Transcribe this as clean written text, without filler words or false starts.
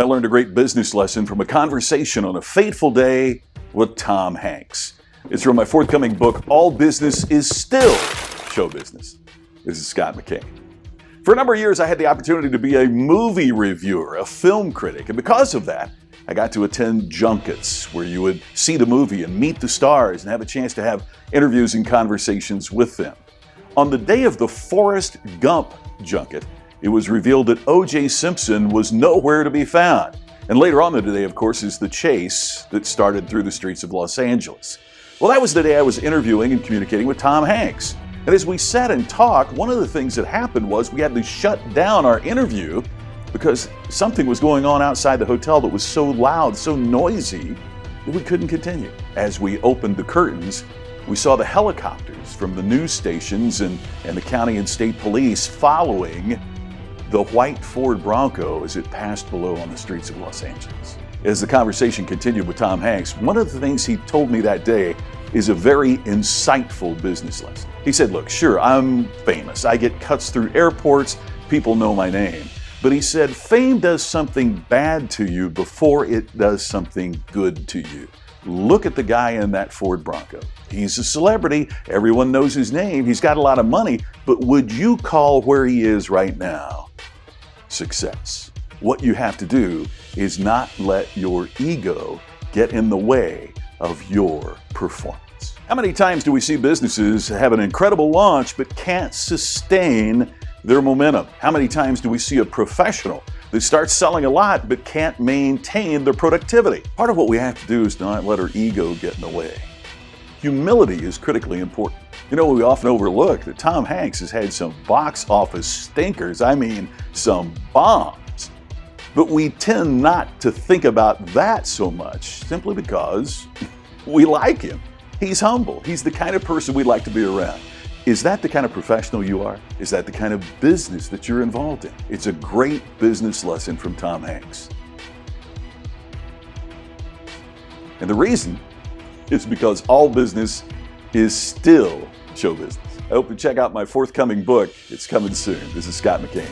I learned a great business lesson from a conversation on a fateful day with Tom Hanks. It's from my forthcoming book, All Business is Still Show Business. This is Scott McKay. For a number of years, I had the opportunity to be a movie reviewer, a film critic, and because of that, I got to attend junkets where you would see the movie and meet the stars and have a chance to have interviews and conversations with them. On the day of the Forrest Gump junket, it was revealed that O.J. Simpson was nowhere to be found. And later on in the day, of course, is the chase that started through the streets of Los Angeles. Well, that was the day I was interviewing and communicating with Tom Hanks. And as we sat and talked, one of the things that happened was we had to shut down our interview because something was going on outside the hotel that was so loud, so noisy, that we couldn't continue. As we opened the curtains, we saw the helicopters from the news stations and the county and state police following the white Ford Bronco as it passed below on the streets of Los Angeles. As the conversation continued with Tom Hanks, one of the things he told me that day is a very insightful business lesson. He said, look, sure, I'm famous. I get cuts through airports. People know my name. But he said, fame does something bad to you before it does something good to you. Look at the guy in that Ford Bronco. He's a celebrity. Everyone knows his name. He's got a lot of money. But would you call where he is right now success? What you have to do is not let your ego get in the way of your performance. How many times do we see businesses have an incredible launch but can't sustain their momentum? How many times do we see a professional that starts selling a lot but can't maintain their productivity? Part of what we have to do is not let our ego get in the way. Humility is critically important. You know, we often overlook that Tom Hanks has had some box office stinkers, I mean some bombs. But we tend not to think about that so much simply because we like him. He's humble. He's the kind of person we'd like to be around. Is that the kind of professional you are? Is that the kind of business that you're involved in? It's a great business lesson from Tom Hanks. And the reason is because all business is still show business. I hope you check out my forthcoming book. It's coming soon. This is Scott McKay.